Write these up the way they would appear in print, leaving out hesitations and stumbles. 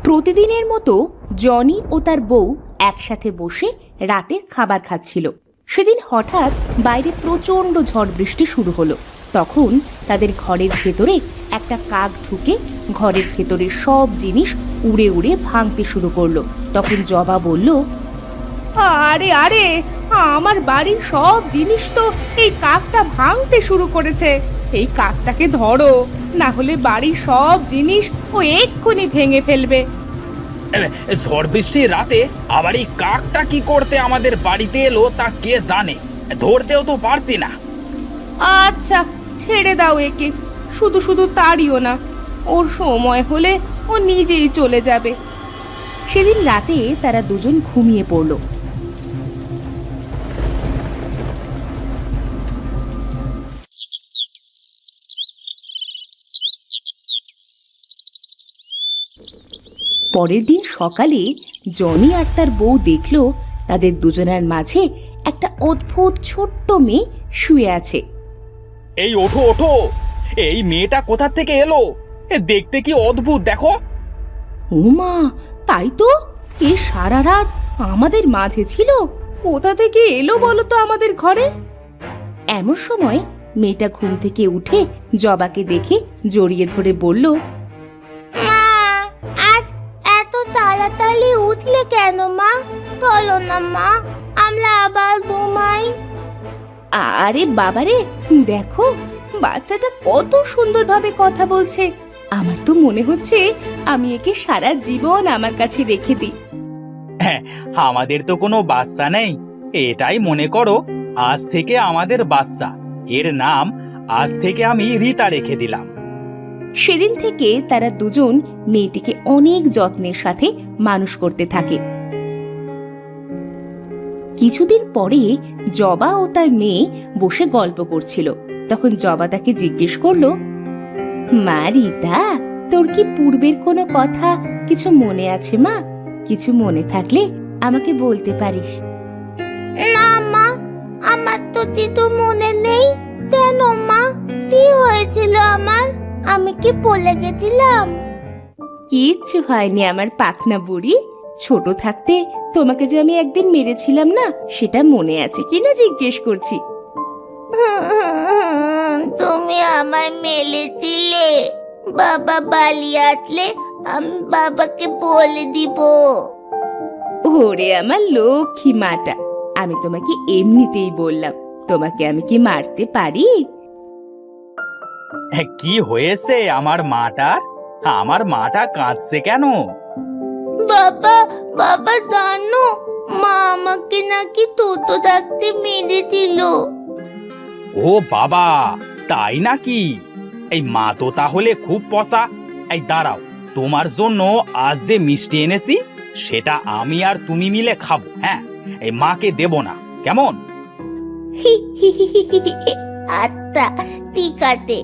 প্রতিদিনের মতো জনি ও তার বউ একসাথে বসে রাতের খাবার খাচ্ছিল। সেদিন হঠাৎ বাইরে প্রচণ্ড ঝড় বৃষ্টি শুরু হলো। তখন তাদের ঘরের ভেতরে একটা কাক ঢুকে ঘরের ভেতরে সব জিনিস উড়ে উড়ে ভাঙতে শুরু করলো। তখন জবা বলল, আরে আরে, আমার বাড়ির সব জিনিস তো এই কাকটা ভাঙতে শুরু করেছে। এই কাকটাকে ধরো, না হলে বাড়ির সব জিনিস ও এক্ষুনি ভেঙে ফেলবে। ঝড় বৃষ্টির রাতে আবার এই কাকটা কি করতে আমাদের বাড়িতে এলো তা কে জানে, ধরতেও তো পারছি না। আচ্ছা ছেড়ে দাও একে, শুধু শুধু তাড়িও না, ওর সময় হলে ও নিজেই চলে যাবে। সেদিন রাতে তারা দুজন ঘুমিয়ে পড়ল। পরের দিন সকালে জনি আর তার বউ দেখলো তাদের দুজনের মাঝে একটা অদ্ভুত ছোট্ট মেয়ে শুয়ে আছে। এই ওঠো ওঠো, এই মেয়েটা কোথা থেকে এলো? দেখতে কি অদ্ভুত, দেখো। ওমা, তাই তো, এ সারা রাত আমাদের মাঝে ছিল, কোথা থেকে এলো বলো তো আমাদের ঘরে? এমন সময় মেয়েটা ঘুম থেকে উঠে জবাকে দেখে জড়িয়ে ধরে বলল, মা, আজ এত তাড়াতাড়ি উঠলে কেন মা? চলো না মা, আমরা আবার ঘুমাই। আরে বাবারে, দেখো বাচ্চাটা কত সুন্দরভাবে কথা বলছে। আমার তো মনে হচ্ছে আমি একে সারা জীবন আমার কাছে রেখে দিই। হ্যাঁ, আমাদের তো কোনো বাচ্চা নেই, এটাই মনে করো আজ থেকে আমাদের বাচ্চা। এর নাম আজ থেকে আমি রীতা রেখে দিলাম। সেদিন থেকে তারা দুজন মেয়েটিকে অনেক যত্নের সাথে মানুষ করতে থাকে। কিছুদিন পরে জবা ও তার মেয়ে বসে গল্প করছিল। তখন জবা তাকে জিজ্ঞেস করলো, মা রীতা, তোর কি পূর্বের কোনো কথা কিছু মনে আছে মা? কিছু মনে থাকলে আমাকে বলতে পারিস। না মা, আমার তো কিছু মনে নেই। কেন মা, কি হয়েছিল আমার? আমি কি বলে গেছিলাম? কিচ্ছু হয়নি আমার পাখনা বুড়ি। ছোট থাকতে তোমাকে যে আমি একদিন মেরেছিলাম না, সেটা মনে আছে কিনা জিজ্ঞেস করছি। তুমি আমায় মেলেছিলে। বাবা বালি আসলে আমি বাবাকে বলে দিব। ওরে আমার লক্ষ্মী মাটা, আমি তোমাকে এমনিতেই বললাম, তোমাকে আমি কি মারতে পারি? কি হয়েছে আমার মাটার? আমার মাটা কাঁদছে কেন? বাবা, বাবা জানো, মা আমাকে নাকি তোতো ডাকতে মেরেছিল। ও বাবা, তাই নাকি? এই মা তো তাহলে খুব পচা। এই দাঁড়াও, তোমার জন্য আজ যে মিষ্টি এনেছি সেটা আমি আর তুমি মিলে খাবো। হ্যাঁ, এই মাকে দেব না, কেমন? আচ্ছা ঠিক আছে।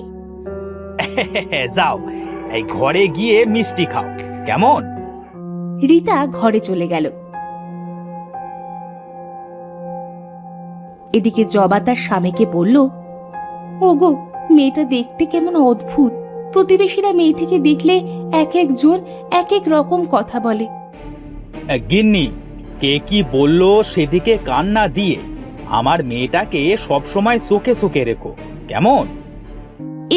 যাও, এই ঘরে গিয়ে মিষ্টি খাও, কেমন? রীতা ঘরে চলে গেল। এদিকে জবা তার স্বামীকে বলল, ওগো, মেয়েটা দেখতে কেমন অদ্ভুত। প্রতিবেশীরা মেয়েটিকে দেখলে এক একজন এক এক রকম কথা বলে। গিন্নি, কে কি বললো সেদিকে কান না দিয়ে আমার মেয়েটাকে সবসময় চোখে চোখে রেখো, কেমন?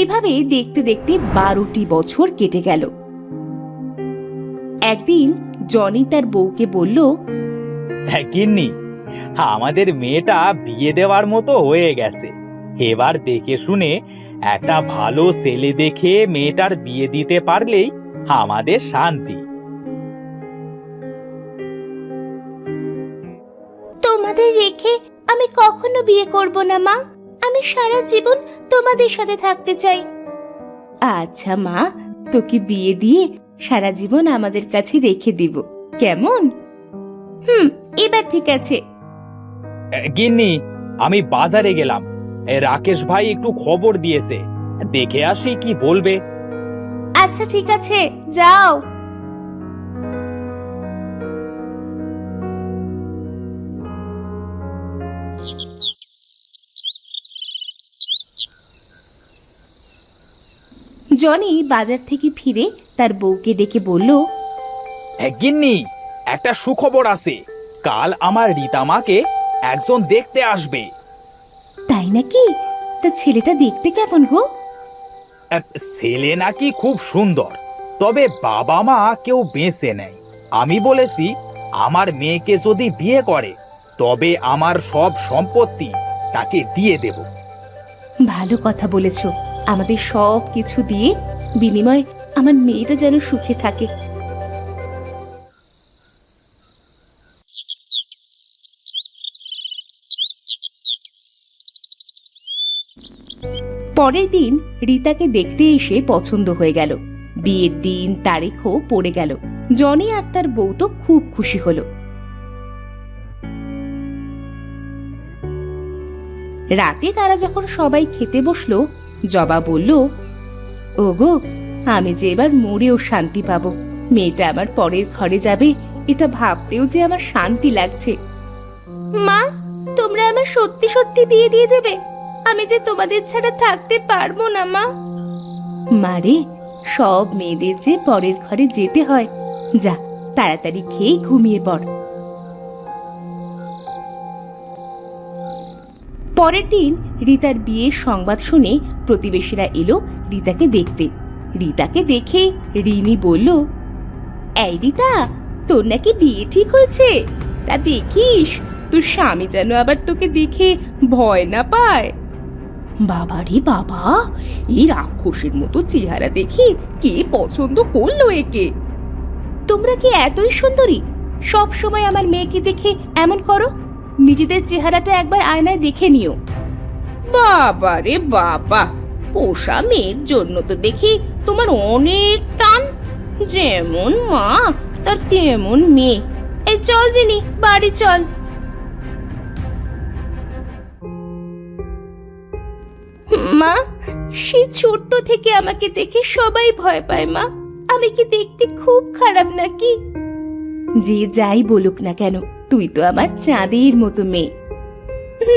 এভাবে দেখতে দেখতে 12টি বছর কেটে গেল। একদিন জনি তার বউকে বলল, গিন্নি, আমাদের মেয়েটা বিয়ে দেওয়ার মতো হয়ে গেছে। এবার দেখে শুনে একটা ভালো ছেলে দেখে মেয়েটার বিয়ে দিতে পারলেই আমাদের শান্তি। তোমাদের রেখে আমি কখনো বিয়ে করব না মা। আমি সারা জীবন তোমাদের সাথে থাকতে চাই। আচ্ছা মা, তোকে বিয়ে দিয়ে সারা জীবন আমাদের কাছে রেখে দিব, কেমন? এবার ঠিক আছে। গিন্নি, আমি বাজারে গেলাম, রাকেশ ভাই একটু খবর দিয়েছে, দেখে আসি কি বলবে। আচ্ছা ঠিক আছে, যাও। জনি বাজার থেকে ফিরে তার বউকে ডেকে বলল, গিন্নি, একটা সুখবর আছে। কাল আমার রীতামাকে একজন দেখতে আসবে। তাই নাকি? তা ছেলেটা দেখতে কেমন গো? ছেলে নাকি খুব সুন্দর, তবে বাবা মা কেউ বেঁচে নেই। আমি বলেছি আমার মেয়েকে যদি বিয়ে করে তবে আমার সব সম্পত্তি তাকে দিয়ে দেব। ভালো কথা বলেছো। আমাদের সব কিছু দিয়ে বিনিময়ে আমার মেয়েটা যেন সুখে থাকে। পরের দিন রীতাকে দেখতে এসে পছন্দ হয়ে গেল। বিয়ের দিন তারিখও পড়ে গেল। জনি আর তার বউ তো খুব খুশি হলো। রাতে তারা যখন সবাই খেতে বসলো, জবা বলল, ওগো, আমি যে এবার মরেও শান্তি পাবো। মেয়েটা আমার পরের ঘরে যাবে, এটা ভাবতেও যে আমার শান্তি লাগছে। মা, তোমরা আমার সত্যি সত্যি বিয়ে দিয়ে দেবে? আমি যে তোমাদের ছাড়া থাকতে পারবো না মা। মারে, সব মেয়েদের যে পরের ঘরে যেতে হয়। যা, তাড়াতাড়ি খেয়ে ঘুমিয়ে পড়। পরের দিন রীতার বিয়ের সংবাদ শুনে প্রতিবেশীরা এলো রীতাকে দেখতে। রীতাকে দেখে রিনি বলল, এই রীতা, তোর নাকি বিয়ে ঠিক হয়েছে? তা দেখিস তোর স্বামী যেন আবার তোকে দেখে ভয় না পায়। বাবা রে বাবা, এই রাক্ষসের মতো চেহারা দেখে কে পছন্দ করলো একে? তোমরা কি এতই সুন্দরী? সব সময় আমার মেয়েকে দেখে এমন করো? নিজেদের চেহারাটা একবার আয়নায় দেখে নিও। বাবা রে বাবা, পোষা মেয়ের জন্য তো দেখি তোমার অনেক টান। যেমন মা তার তেমন মেয়ে। এই চল জিনি, বাড়ি চল। মা, সে ছোট্ট থেকে আমাকে দেখে সবাই ভয় পায় মা। আমি কি দেখতে খুব খারাপ নাকি? যে যাই বলুক না কেন, তুই তো আমার চাঁদের মতো মেয়ে।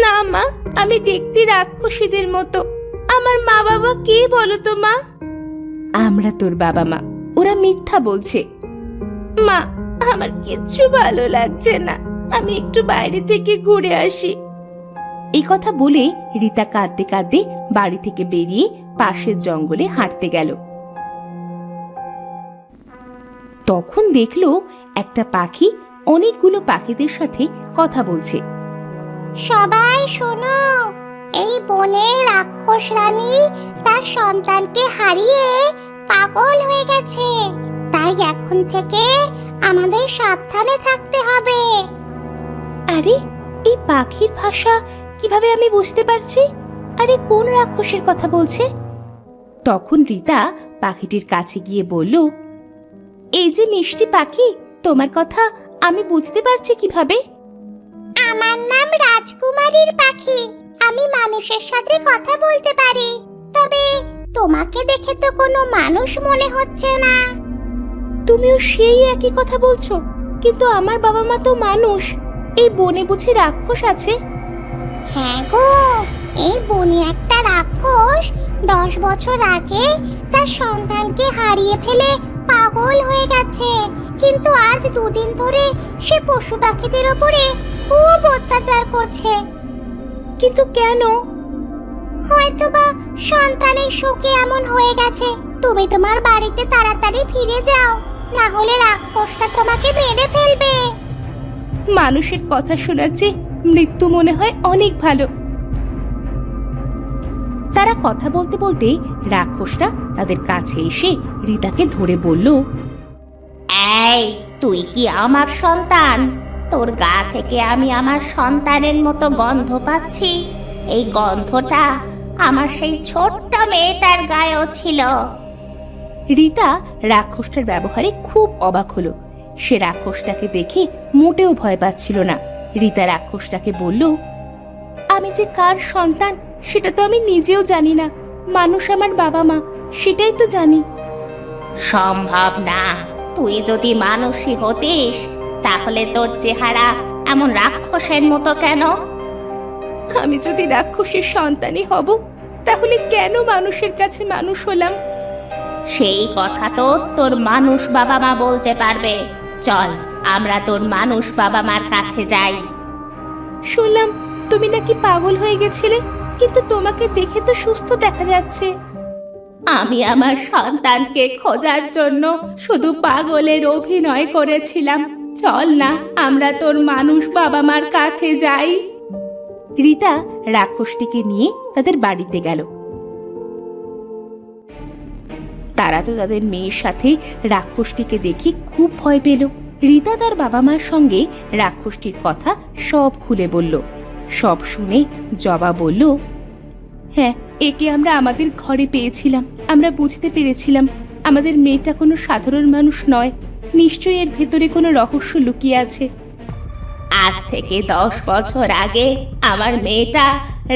না মা, আমি দেখতে রাক্ষসীদের মতো। আমার মা বাবা কে বলো তো মা? আমরা তোর বাবা মা, ওরা মিথ্যা বলছে। মা, আমার কিচ্ছু ভালো লাগছে না, আমি একটু বাইরে থেকে ঘুরে আসি। এই কথা বলে রীতা কাঁদতে কাঁদতে বাড়ি থেকে বেরিয়ে পাশের জঙ্গলে হাঁটতে গেল। তখন দেখলো একটা পাখি অনেকগুলো পাখিদের সাথে কথা বলছে। সবাই শোনো, এই বনে রাক্ষস রানী তার সন্তানকে হারিয়ে পাগল হয়ে গেছে। তাই এখন থেকে আমাদের সাবধানে থাকতে হবে। আরে, এই পাখির ভাষা কিভাবে আমি বুঝতে পারছি? আরে, কোন রাক্ষসের কথা বলছে? তখন রীতা পাখিটির কাছে গিয়ে বলল, এই যে মিষ্টি পাখি, তোমার কথা আমি বুঝতে পারছি কিভাবে? আমার নাম রাজকুমারীর পাখি। আমি মানুষের সাথে কথা বলতে পারি, তবে তোমাকে দেখে তো কোনো মানুষ মনে হচ্ছে না। তুমিও সেই একই কথা বলছো, কিন্তু আমার বাবা মা তো মানুষ। এই বনে বুঝি রাক্ষস আছে? হ্যাঁ গো, এই বনে একটা রাক্ষস 10 বছর আগে তার সন্তানকে হারিয়ে ফেলে পাগল হয়ে গেছে। কিন্তু আজ 2 দিন ধরে সে পশু পাখিদের উপরে খুব অত্যাচার করছে। কিন্তু কেন? হয়তোবা সন্তানের শোকে এমন হয়ে গেছে। তুমি তোমার বাড়িতে তাড়াতাড়ি ফিরে যাও, না হলে রাক্ষসটা তোমাকে মেরে ফেলবে। মানুষের কথা শোনার চেয়ে মৃত্যু মনে হয় অনেক ভালো। তারা কথা বলতে বলতে রাক্ষসটা তাদের কাছে এসে রীতাকে ধরে বলল, এই, তুই কি আমার সন্তান? তোর গা থেকে আমি আমার সন্তানের মতো গন্ধ পাচ্ছি। এই গন্ধটা আমার সেই ছোট্ট মেয়েটার গায়েও ছিল। রীতা রাক্ষসটার ব্যবহারে খুব অবাক হলো। সে রাক্ষসটাকে দেখে মোটেও ভয় পাচ্ছিল না। রীতা রাক্ষসটাকে বলল, আমি যে কার সন্তান সেটা তো আমি নিজেও জানি না। মানুষ আমার বাবা মা, সেটাই তো জানি। সম্ভব না। তুই যদি মানুষই হতিস, তাহলে তোর চেহারা এমন রাক্ষসের মতো কেন? আমি যদি রাক্ষসের সন্তানই হব, তাহলে কেন মানুষের কাছে মানুষ হলাম? সেই কথা তো তোর মানুষ বাবা মা বলতে পারবে। চল আমরা তোর মানুষ বাবা মার কাছে যাই। শুনলাম তুমি নাকি পাগল হয়ে গেছিলে, কিন্তু তোমাকে দেখে তো সুস্থ দেখা যাচ্ছে। আমি আমার সন্তানকে খোঁজার জন্য শুধু পাগলের অভিনয় করেছিলাম। চল না আমরা তোর মানুষ বাবা মার কাছে যাই। রীতা রাক্ষসটিকে নিয়ে তাদের বাড়িতে গেল। তারা তো তাদের মেয়ের সাথে রাক্ষসটিকে দেখে খুব ভয় পেল। রীতা তার বাবা মার সঙ্গে রাক্ষসটির কথা সব খুলে বলল। সব শুনে জবা বলল, হ্যাঁ, একে আমরা আমাদের ঘরে পেয়েছিলাম। আমরা বুঝতে পেরেছিলাম আমাদের মেয়েটা কোনো সাধারণ মানুষ নয়, নিশ্চয়ই এর ভেতরে কোনো রহস্য লুকিয়ে আছে। আজ থেকে 10 বছর আগে আমার মেয়েটা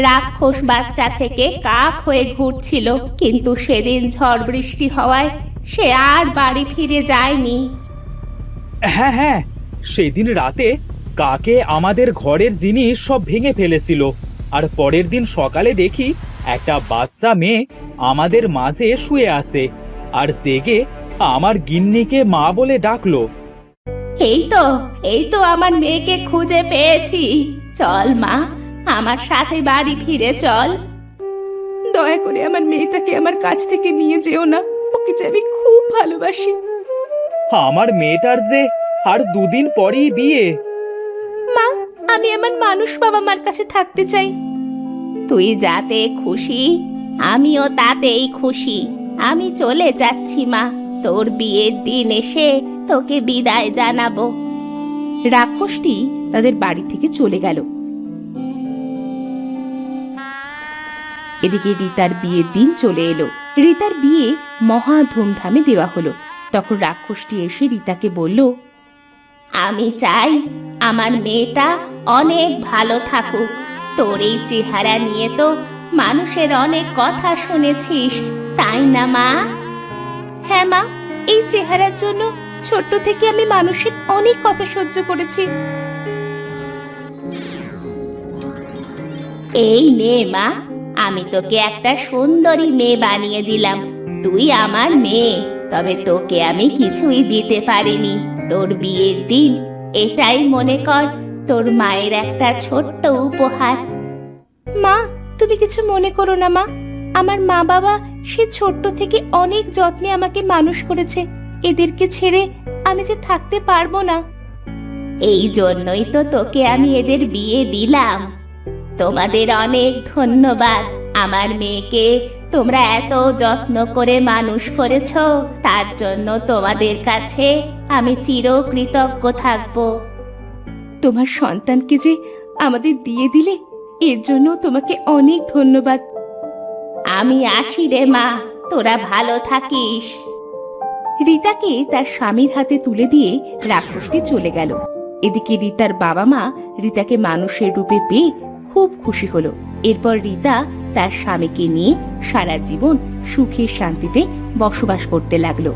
রাক্ষস বাচ্চা থেকে কাক হয়ে ঘুরছিল, কিন্তু সেদিন ঝড় বৃষ্টি হওয়ায় সে আর বাড়ি ফিরে যায়নি। হ্যাঁ হ্যাঁ, সেদিন রাতে কাকে আমাদের ঘরের জিনিস সব ভেঙে ফেলেছিল, আর পরের দিন সকালে দেখি একটা বাচ্চা মেয়ে আমাদের মাঝে শুয়ে আছে, আর জেগে আমার গিন্নিকে মা বলে ডাকলো। এই তো আমার মেয়েকে খুঁজে পেয়েছি। চল মা, আমার সাথে বাড়ি ফিরে চল। দয়া করে আমার মেয়েটাকে আমার কাছ থেকে নিয়ে যেও না, ওকে যে আমি খুব ভালোবাসি। আমার মেয়েটার যে আর 2 দিন পরেই বিয়ে। মা, আমি আমার মানুষ বাবা মার কাছে থাকতে চাই। তুই যাতে খুশি, আমিও তাতেই খুশি। আমি চলে যাচ্ছি মা, তোর বিয়ের দিন এসে তোকে বিদায় জানাবো। রাক্ষসটি তাদের বাড়ি থেকে চলে গেল। এদিকে রীতার বিয়ের দিন চলে এলো। রীতার বিয়ে মহা ধুমধামে দেওয়া হলো। তখন রাক্ষসটি এসে রীতাকে বলল, আমি চাই আমার মেয়েটা অনেক ভালো থাকুক। তোর এই চেহারা নিয়ে তো মানুষের অনেক কথা শুনেছিস, তাই না মা? হ্যাঁ মা, এই চেহারার জন্য ছোট্ট থেকে আমি মানুষের অনেক কথা সহ্য করেছি। এই নে মা, আমি তোকে একটা সুন্দরী মেয়ে বানিয়ে দিলাম। তুই আমার মেয়ে, তবে তোকে আমি কিছুই দিতে পারিনি। তোর বিয়ের দিন এটাই মনে কর তোর মায়ের একটা ছোট্ট উপহার। মা, তুমি কিছু মনে করো না মা। আমার মা বাবা সে ছোট্ট থেকে অনেক যত্নে আমাকে মানুষ করেছে। এদেরকে ছেড়ে আমি যে থাকতে পারবো না। এই জন্যই তো তোকে আমি এদের বিয়ে দিলাম। তোমাদের অনেক ধন্যবাদ। আমার মেয়েকে তোমরা এত যত্ন করে মানুষ করেছো, তার জন্য তোমাদের কাছে আমি চিরকৃতজ্ঞ থাকবো। তোমার সন্তানকে যে আমাদের দিয়ে দিলে, এর জন্য তোমাকে অনেক ধন্যবাদ। আমি আসি রে মা, তোরা ভালো থাকিস। রীতাকে তার স্বামীর হাতে তুলে দিয়ে রাক্ষসটি চলে গেল। এদিকে রীতার বাবা মা রীতাকে মানুষের রূপে পেয়ে খুব খুশি হলো। এরপর রীতা তার স্বামীকে নিয়ে সারা জীবন সুখে শান্তিতে বসবাস করতে লাগলো।